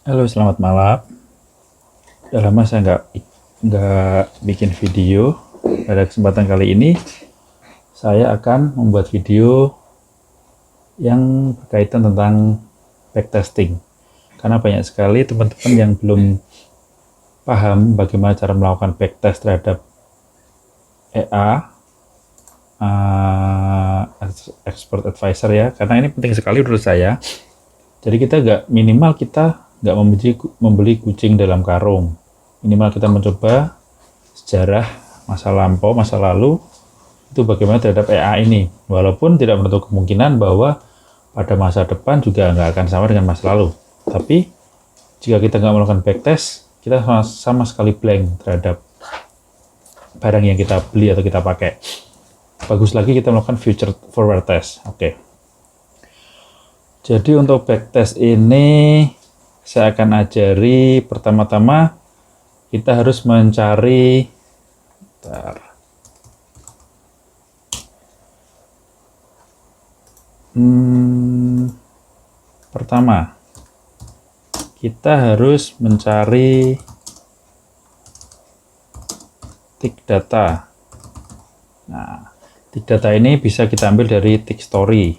Halo, selamat malam. Udah lama saya nggak bikin video. Pada kesempatan kali ini, saya akan membuat video yang berkaitan tentang backtesting. Karena banyak sekali teman-teman yang belum paham bagaimana cara melakukan backtest terhadap EA, Expert Advisor ya. Karena ini penting sekali menurut saya. Jadi kita nggak membeli kucing dalam karung. Minimal kita mencoba sejarah masa lampau, masa lalu, itu bagaimana terhadap EA ini. Walaupun tidak menutup kemungkinan bahwa pada masa depan juga nggak akan sama dengan masa lalu. Tapi jika kita nggak melakukan backtest, kita sama sekali blank terhadap barang yang kita beli atau kita pakai. Bagus lagi kita melakukan future forward test. Oke. Jadi untuk backtest ini saya akan ajari pertama-tama kita harus mencari pertama kita harus mencari tick data. Nah, tick data ini bisa kita ambil dari tickstory.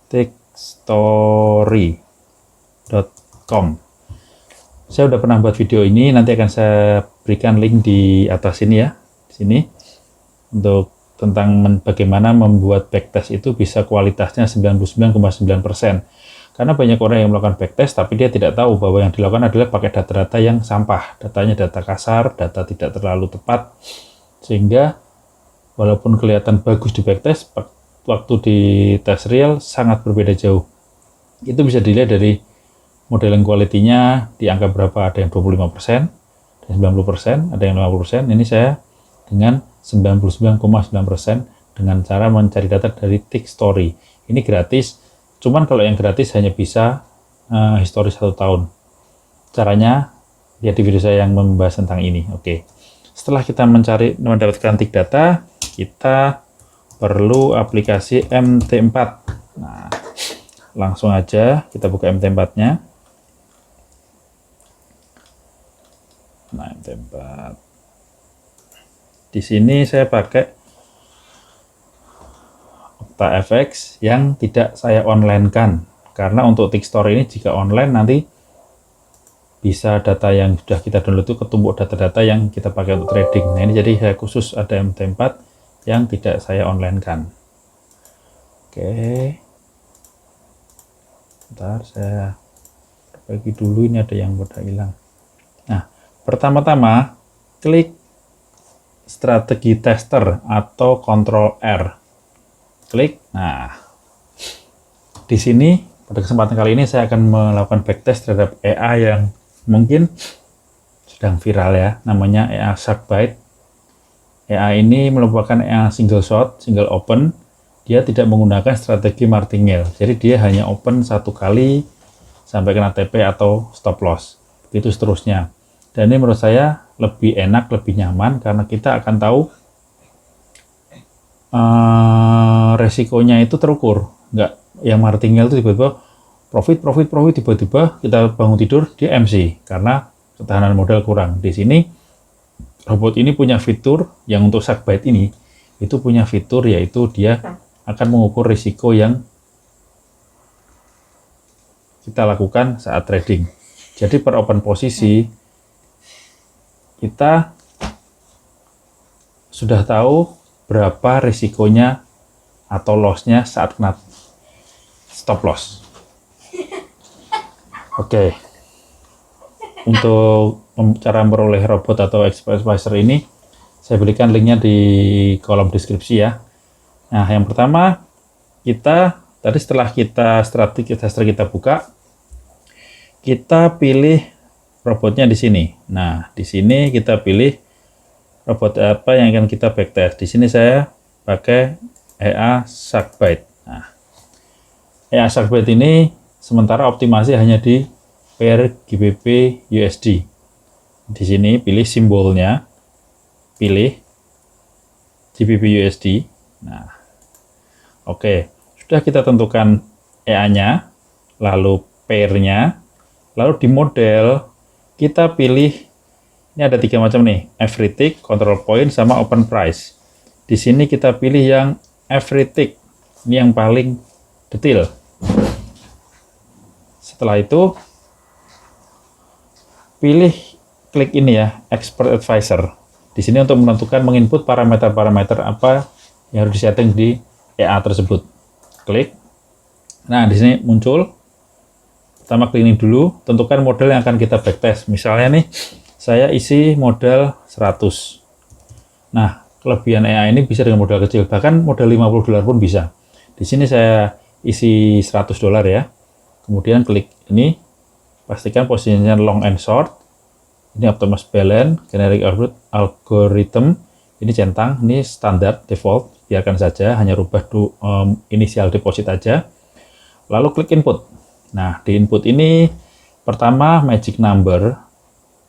tickstory.com. Saya udah pernah buat video ini, nanti akan saya berikan link di atas ini ya, di sini, untuk tentang bagaimana membuat backtest itu bisa kualitasnya 99,9%. Karena banyak orang yang melakukan backtest, tapi dia tidak tahu bahwa yang dilakukan adalah pakai data-data yang sampah. Datanya data kasar, data tidak terlalu tepat, sehingga walaupun kelihatan bagus di backtest, waktu di tes real sangat berbeda jauh. Itu bisa dilihat dari modeling quality-nya di angka berapa, ada yang 25%, ada yang 90%, ada yang 50%. Ini saya dengan 99,9% dengan cara mencari data dari tickstory. Ini gratis, cuman kalau yang gratis hanya bisa histori 1 tahun. Caranya lihat di video saya yang membahas tentang ini. Oke. Setelah kita mendapatkan tick data, kita perlu aplikasi MT4. Nah, langsung aja kita buka MT4-nya. Nah, MT4. Di sini saya pakai OctaFX yang tidak saya online-kan. Karena untuk tickstory ini jika online nanti bisa data yang sudah kita download itu ketumpuk data-data yang kita pakai untuk trading. Nah, ini jadi saya khusus ada MT4 yang tidak saya online-kan. Oke. Bentar, saya bagi dulu, ini ada yang udah hilang. Nah, pertama-tama klik strategi tester atau Ctrl R. Klik. Nah, di sini pada kesempatan kali ini saya akan melakukan backtest terhadap EA yang mungkin sedang viral ya, namanya EA Sharkbite. EA ini merupakan EA single shot, single open. Dia tidak menggunakan strategi martingale. Jadi dia hanya open satu kali sampai kena TP atau stop loss. Begitu seterusnya. Dan ini menurut saya lebih enak, lebih nyaman karena kita akan tahu resikonya itu terukur. Enggak yang martingale itu tiba-tiba profit tiba-tiba kita bangun tidur dia MC karena ketahanan modal kurang. Di sini robot ini punya fitur yang untuk Sharkbite ini itu punya fitur yaitu dia akan mengukur risiko yang kita lakukan saat trading. Jadi per open posisi kita sudah tahu berapa risikonya atau lossnya saat kena stop loss. Oke. Untuk cara memperoleh robot atau Expert Advisor ini, saya berikan linknya di kolom deskripsi ya. Nah, yang pertama, tadi setelah kita strategi tester kita buka, kita pilih robotnya di sini. Nah, di sini kita pilih robot apa yang akan kita backtest. Di sini saya pakai EA Sharkbite. Nah, EA Sharkbite ini sementara optimasi hanya di pair GBP USD. Di sini pilih simbolnya, pilih GBP USD. Nah, oke, sudah kita tentukan EA-nya, lalu pair-nya. Lalu di model kita pilih, ini ada 3 macam nih, every tick, control point, sama open price. Di sini kita pilih yang every tick, ini yang paling detail. Setelah itu pilih klik ini ya, expert advisor. Di sini untuk menentukan menginput parameter-parameter apa yang harus disetting di EA tersebut. Klik. Nah, di sini muncul. Pertama klik ini dulu, tentukan model yang akan kita backtest. Misalnya nih, saya isi model 100. Nah, kelebihan EA ini bisa dengan modal kecil, bahkan modal $50 pun bisa. Di sini saya isi $100 ya. Kemudian klik ini, pastikan posisinya long and short. Ini optimize balance, generic algorithm. Ini centang, ini standar default. Biarkan saja, hanya rubah initial deposit aja. Lalu klik input. Nah, di input ini pertama magic number.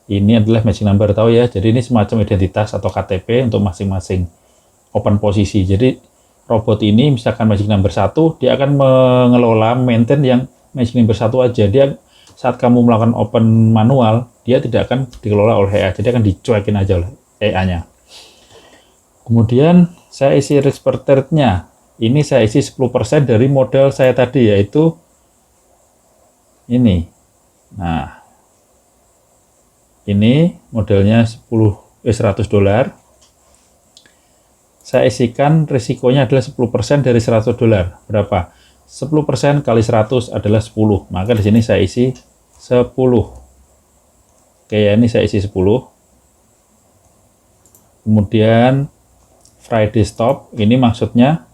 Ini adalah magic number, tahu ya. Jadi ini semacam identitas atau KTP untuk masing-masing open posisi. Jadi robot ini misalkan magic number 1, dia akan mengelola maintain yang magic number 1 aja. Dia saat kamu melakukan open manual, dia tidak akan dikelola oleh EA. Jadi akan dicuekin aja oleh EA-nya. Kemudian saya isi risk per trade-nya. Ini saya isi 10% dari modal saya tadi, yaitu ini. Nah, ini modelnya $100. Saya isikan risikonya adalah 10% dari $100. Berapa? 10% kali 100 adalah 10. Maka di sini saya isi 10. Oke ya, ini saya isi 10. Kemudian Friday stop, ini maksudnya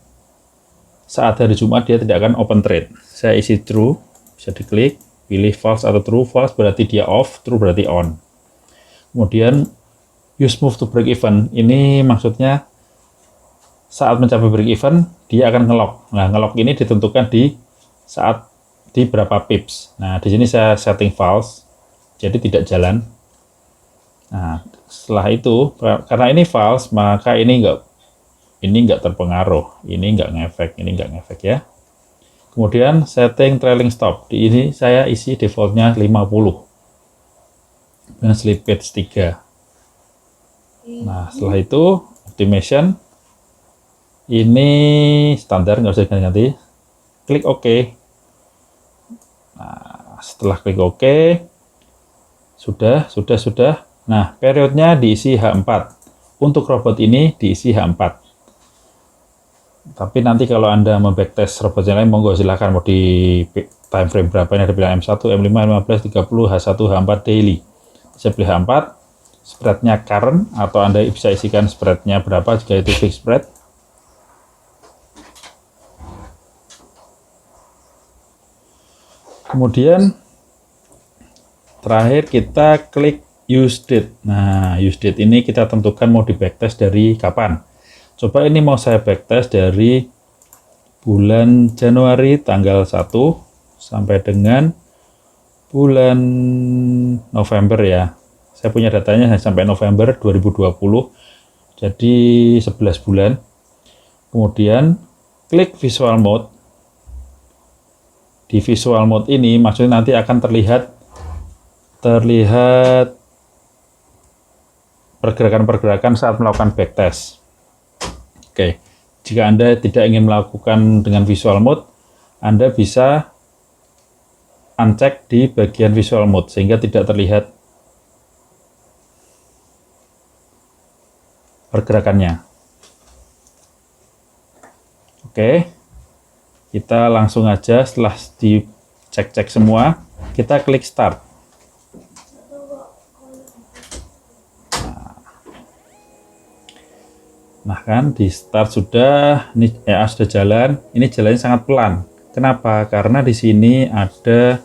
saat hari Jumat dia tidak akan open trade. Saya isi true, bisa diklik, pilih false atau true. False berarti dia off, true berarti on. Kemudian use move to break even, ini maksudnya saat mencapai break even dia akan ngelock. Nah, ngelock ini ditentukan di saat di berapa pips. Nah, di sini saya setting false, jadi tidak jalan. Nah, setelah itu karena ini false, maka ini enggak terpengaruh, ini enggak ngefek ya. Kemudian setting trailing stop, di ini saya isi defaultnya 50. Dan slippage 3. Nah, setelah itu optimization ini standar, nggak usah diganti-ganti. Klik OK. Nah, setelah klik OK sudah. Nah, periodnya diisi H4. Untuk robot ini diisi H4. Tapi nanti kalau Anda membacktest robot yang lain, monggo silahkan mau di time frame berapa. Ini ada pilihan M1, M5, M15, 30, H1, H4 daily. Saya pilih H4, spreadnya current, atau Anda bisa isikan spreadnya berapa jika itu fixed spread. Kemudian terakhir kita klik use date. Nah, use date ini kita tentukan mau di backtest dari kapan. Coba ini mau saya backtest dari bulan Januari tanggal 1 sampai dengan bulan November ya. Saya punya datanya sampai November 2020. Jadi 11 bulan. Kemudian klik visual mode. Di visual mode ini maksudnya nanti akan terlihat pergerakan-pergerakan saat melakukan backtest. Oke. Jika Anda tidak ingin melakukan dengan visual mode, Anda bisa uncheck di bagian visual mode sehingga tidak terlihat pergerakannya. Oke, kita langsung aja setelah dicek-cek semua, kita klik start. Nah kan di start sudah, ini EA sudah jalan, ini jalannya sangat pelan. Kenapa? Karena di sini ada,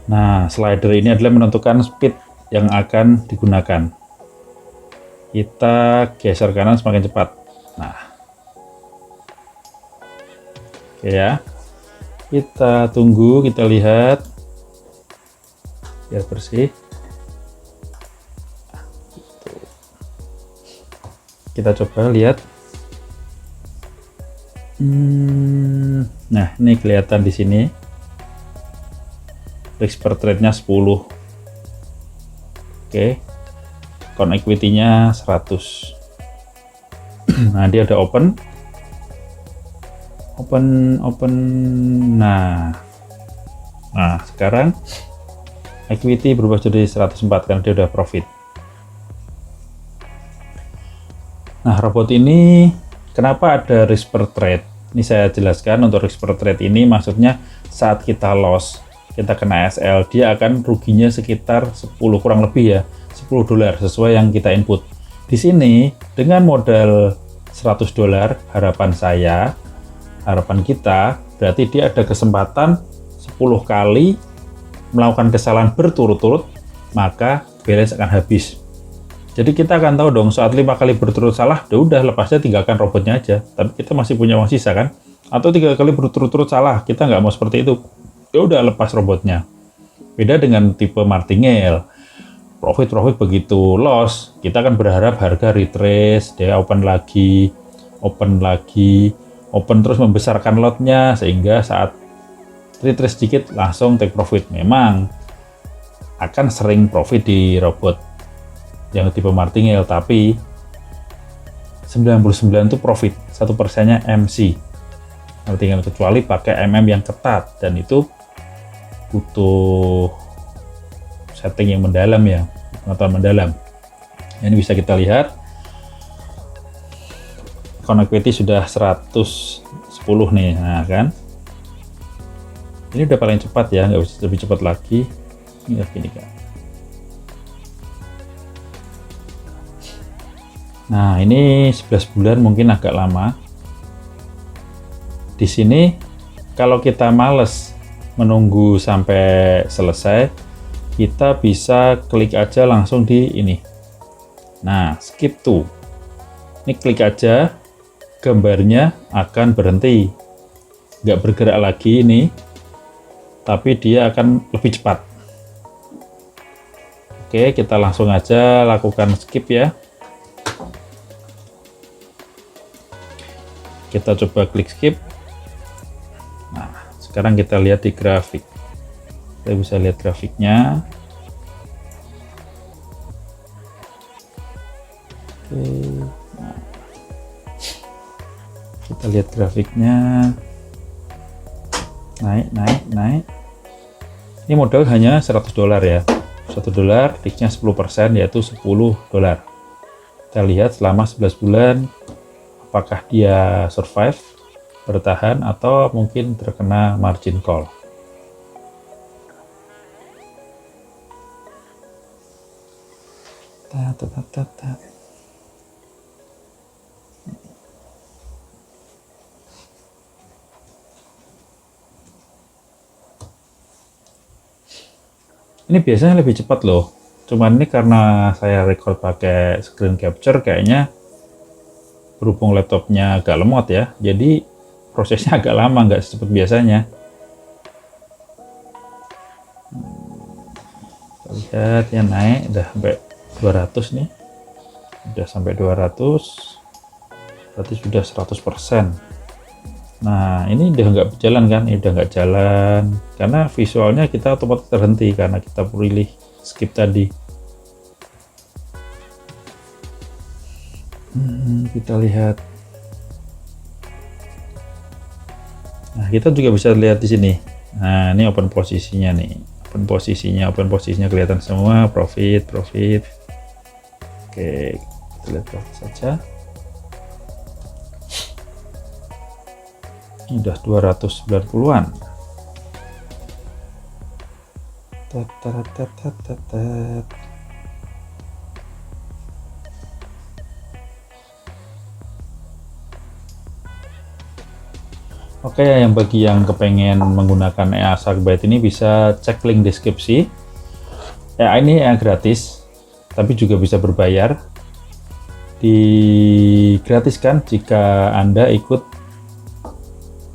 nah slider ini adalah menentukan speed yang akan digunakan. Kita geser kanan semakin cepat. Nah, oke ya, kita tunggu, kita lihat biar bersih. Kita coba lihat. Nah, ini kelihatan di sini risk per trade-nya 10. Oke. Count equity-nya 100. Nah, dia udah open. Nah, sekarang equity berubah jadi 104 karena dia udah profit. Nah, robot ini kenapa ada risk per trade? Ini saya jelaskan. Untuk risk per trade ini maksudnya saat kita loss, kita kena SL, dia akan ruginya sekitar 10 kurang lebih ya, $10 sesuai yang kita input. Di sini dengan modal $100, harapan kita berarti dia ada kesempatan 10 kali melakukan kesalahan berturut-turut, maka balance akan habis. Jadi kita akan tahu dong saat 5 kali berturut salah, udah lepasnya tinggalkan robotnya aja. Tapi kita masih punya uang sisa kan? Atau 3 kali berturut-turut salah, kita nggak mau seperti itu. Ya udah lepas robotnya. Beda dengan tipe martingale. Profit begitu loss, kita akan berharap harga retrace, dia open terus membesarkan lotnya sehingga saat retrace sedikit langsung take profit. Memang akan sering profit di robot yang tipe martingale, tapi 99 itu profit, 1%-nya MC. Martingale kecuali pakai MM yang ketat, dan itu butuh setting yang mendalam ya, pengetahuan mendalam. Ini bisa kita lihat count equity sudah 110 nih. Nah kan, ini udah paling cepat ya, nggak bisa lebih cepat lagi. Ini gini kan. Nah, ini 11 bulan mungkin agak lama. Di sini kalau kita males menunggu sampai selesai, kita bisa klik aja langsung di ini. Nah, skip to. Ini klik aja, gambarnya akan berhenti. Nggak bergerak lagi ini, tapi dia akan lebih cepat. Oke, kita langsung aja lakukan skip ya. Kita coba klik skip. Nah, sekarang kita lihat di grafik. Kita bisa lihat grafiknya. Oke. Nah, kita lihat grafiknya. Naik. Ini modal hanya $100 ya. $1, risknya 10%, yaitu $10. Kita lihat selama 11 bulan apakah dia survive, bertahan, atau mungkin terkena margin call. Ini biasanya lebih cepat loh. Cuman ini karena saya record pakai screen capture, kayaknya berhubung laptopnya agak lemot ya, jadi prosesnya agak lama, nggak secepat biasanya. Kita lihat ya, naik udah sampai 200 nih, udah sampai 200, berarti sudah 100%. Nah, ini udah nggak berjalan kan, ini udah nggak jalan karena visualnya kita otomatis terhenti karena kita pilih skip tadi. Kita lihat. Nah, kita juga bisa lihat di sini. Nah, ini open posisinya nih. Open posisinya kelihatan semua, profit. Oke, kita lihat profit saja. Ini udah 290-an. Oke, yang bagi yang kepengen menggunakan EA Sharkbite ini bisa cek link deskripsi. EA ini EA gratis, tapi juga bisa berbayar. Digratiskan jika Anda ikut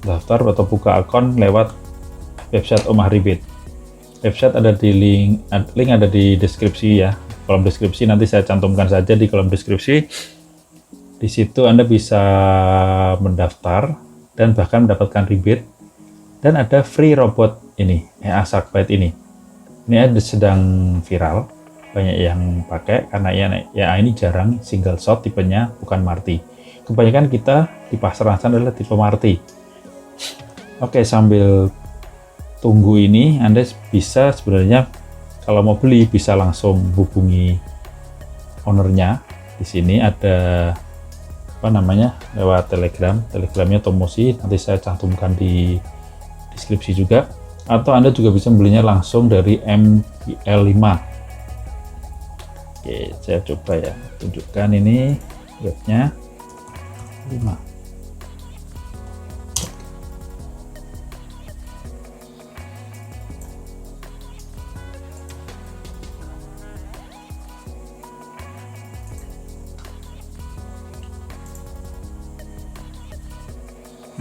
daftar atau buka akun lewat website Omah Rebate. Website ada di link ada di deskripsi ya. Kolom deskripsi nanti saya cantumkan saja di kolom deskripsi. Di situ Anda bisa mendaftar dan bahkan mendapatkan rebate, dan ada free robot ini, EA Sharkbite ini. Ini ada sedang viral, banyak yang pakai karena ya ini jarang single shot tipenya, bukan Marti. Kebanyakan kita di pasaran sana adalah tipe Marti. Oke, sambil tunggu ini Anda bisa sebenarnya kalau mau beli bisa langsung hubungi ownernya. Di sini ada apa namanya, lewat telegramnya Tomosi, nanti saya cantumkan di deskripsi juga, atau Anda juga bisa belinya langsung dari MPL5. Oke, saya coba ya tunjukkan ini webnya 5.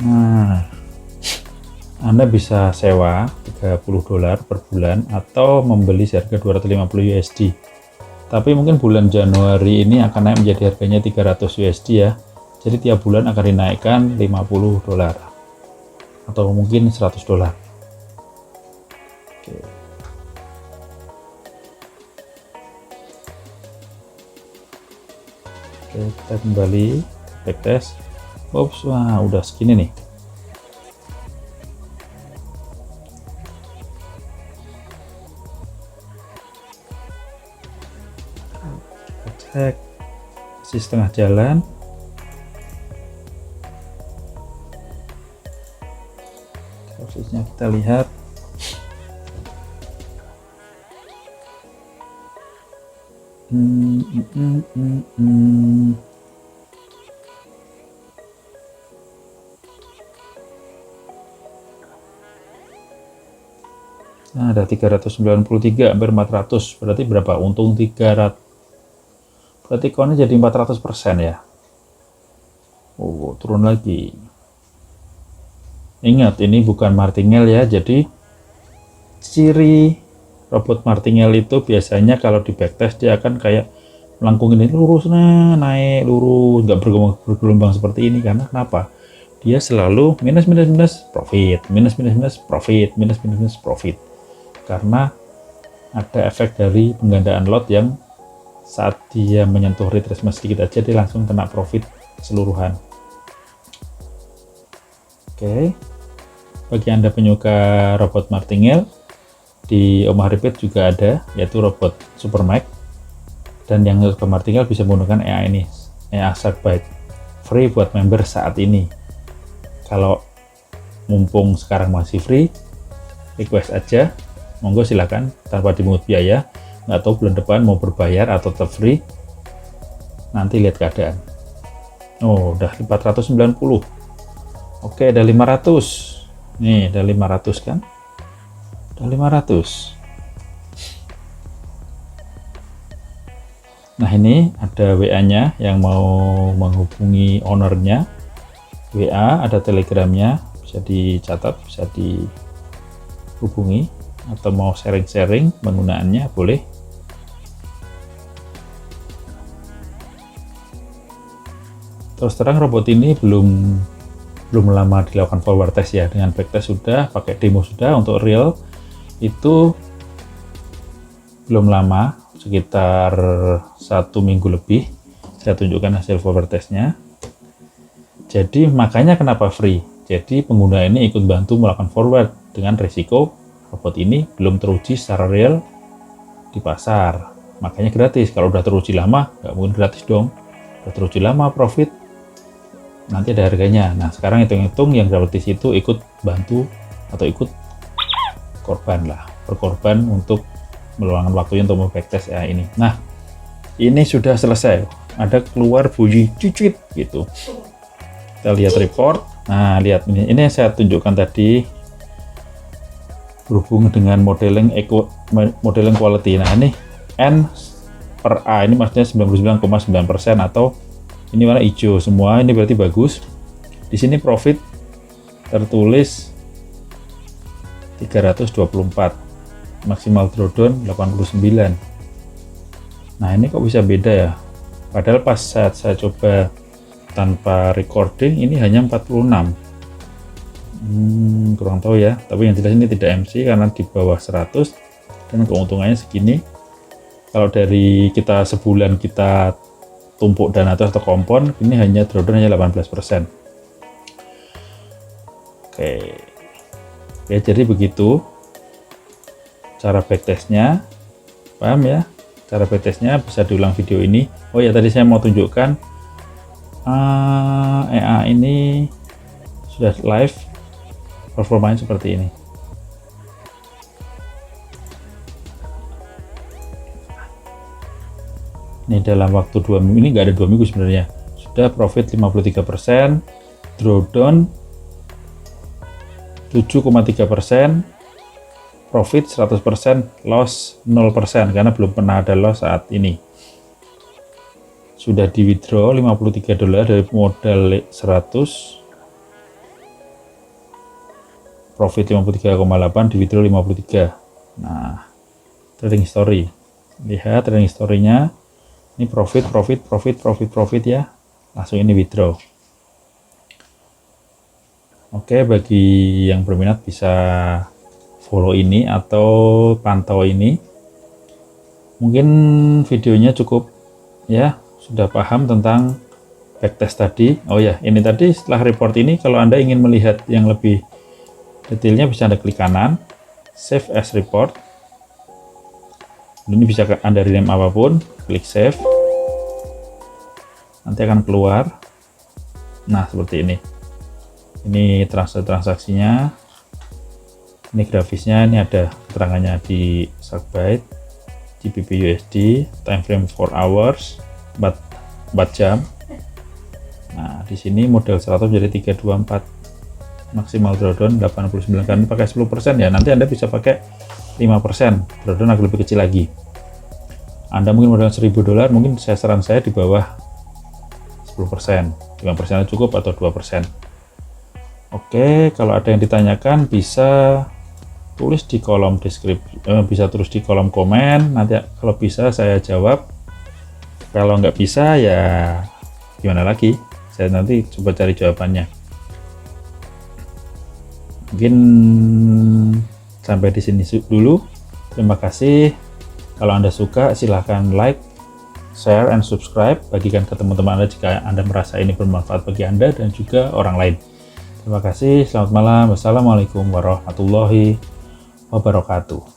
Nah, Anda bisa sewa $30 per bulan atau membeli seharga 250 USD. Tapi mungkin bulan Januari ini akan naik menjadi harganya 300 USD ya. Jadi tiap bulan akan dinaikkan $50 atau mungkin $100. Oke. Oke, kita kembali backtest. Oops, wah udah segini nih. Kita cek, masih setengah jalan. Prosesnya kita lihat. Nah, ada 393, hampir 400. Berarti berapa? Untung 300. Berarti konnya jadi 400% ya. Oh, turun lagi. Ingat, ini bukan martingale ya. Jadi, ciri robot martingale itu biasanya kalau di backtest dia akan kayak melengkung ini lurus, nah, naik lurus, nggak bergelombang seperti ini. Karena kenapa? Dia selalu minus minus minus profit, minus minus minus profit, minus minus minus profit. Karena ada efek dari penggandaan lot yang saat dia menyentuh retracement sedikit aja dia langsung kena profit keseluruhan. Oke, bagi Anda penyuka robot martingale, di Omaha Repeat juga ada, yaitu robot Supermax. Dan yang suka martingale bisa menggunakan EA ini, EA Sharkbite, free buat member saat ini. Kalau mumpung sekarang masih free, request aja, monggo silakan tanpa dipungut biaya. Nggak tahu bulan depan mau berbayar atau tetap free, nanti lihat keadaan. Oh, udah 490. Oke, ada 500. Nih, ada 500 kan? Ada 500. Nah, ini ada WA-nya yang mau menghubungi ownernya. WA, ada telegramnya, bisa dicatat, bisa dihubungi, atau mau sharing-sharing penggunaannya boleh. Terus terang robot ini belum lama dilakukan forward test ya, dengan backtest sudah, pakai demo sudah. Untuk real itu belum lama, sekitar 1 minggu lebih. Saya tunjukkan hasil forward testnya. Jadi makanya kenapa free, jadi pengguna ini ikut bantu melakukan forward dengan risiko robot ini belum teruji secara real di pasar, makanya gratis. Kalau udah teruji lama nggak mungkin gratis dong, udah teruji lama profit, nanti ada harganya. Nah, sekarang hitung-hitung yang gratis itu ikut bantu atau ikut korban lah, berkorban untuk meluangkan waktunya untuk backtest ya ini. Nah, ini sudah selesai, ada keluar bunyi cicit gitu. Kita lihat report. Nah, lihat ini yang saya tunjukkan tadi berhubung dengan modeling quality. Nah, ini N per A ini maksudnya 99,9%, atau ini warna hijau semua, ini berarti bagus. Di sini profit tertulis 324, maksimal drawdown 89. Nah, ini kok bisa beda ya, padahal pas saat saya coba tanpa recording ini hanya 46. Kurang tahu ya, tapi yang jelas ini tidak MC karena di bawah 100 dan keuntungannya segini. Kalau dari kita sebulan kita tumpuk dana atau kompon, ini hanya drawdown hanya 18%. Oke, ya jadi begitu cara backtestnya, paham ya? Cara backtestnya bisa diulang video ini. Oh ya, tadi saya mau tunjukkan EA ini sudah live, performanya seperti ini. Ini dalam waktu 2 minggu, ini nggak ada 2 minggu sebenarnya, sudah profit 53%, drawdown 7,3%, profit 100%, loss 0% karena belum pernah ada loss saat ini. Sudah di withdraw $53 dari modal 100, profit 53,8, di withdraw 53. Nah, trading history, lihat trading history-nya, ini profit ya, langsung ini withdraw. Oke, bagi yang berminat bisa follow ini atau pantau ini. Mungkin videonya cukup ya, sudah paham tentang backtest tadi. Oh ya, ini tadi setelah report ini, kalau Anda ingin melihat yang lebih detailnya bisa Anda klik kanan, save as report. Ini bisa Anda rename apapun, klik save, nanti akan keluar. Nah, seperti ini. Ini transaksinya, ini grafisnya, ini ada keterangannya di Sharkbite, GBP USD, time frame 4 hours, 4 jam. Nah, di sini model 100 jadi 324, maksimal drawdown 89, kan pakai 10% ya, nanti Anda bisa pakai 5%, drawdown agak lebih kecil lagi. Anda mungkin modal $1000, mungkin saran saya di bawah 10%, 5% cukup atau 2%. Oke, kalau ada yang ditanyakan bisa tulis di kolom deskripsi, bisa tulis di kolom komen, nanti kalau bisa saya jawab. Kalau nggak bisa ya gimana lagi, saya nanti coba cari jawabannya. Mungkin sampai di sini dulu. Terima kasih. Kalau Anda suka silahkan like, share, and subscribe. Bagikan ke teman-teman Anda jika Anda merasa ini bermanfaat bagi Anda dan juga orang lain. Terima kasih. Selamat malam. Wassalamualaikum warahmatullahi wabarakatuh.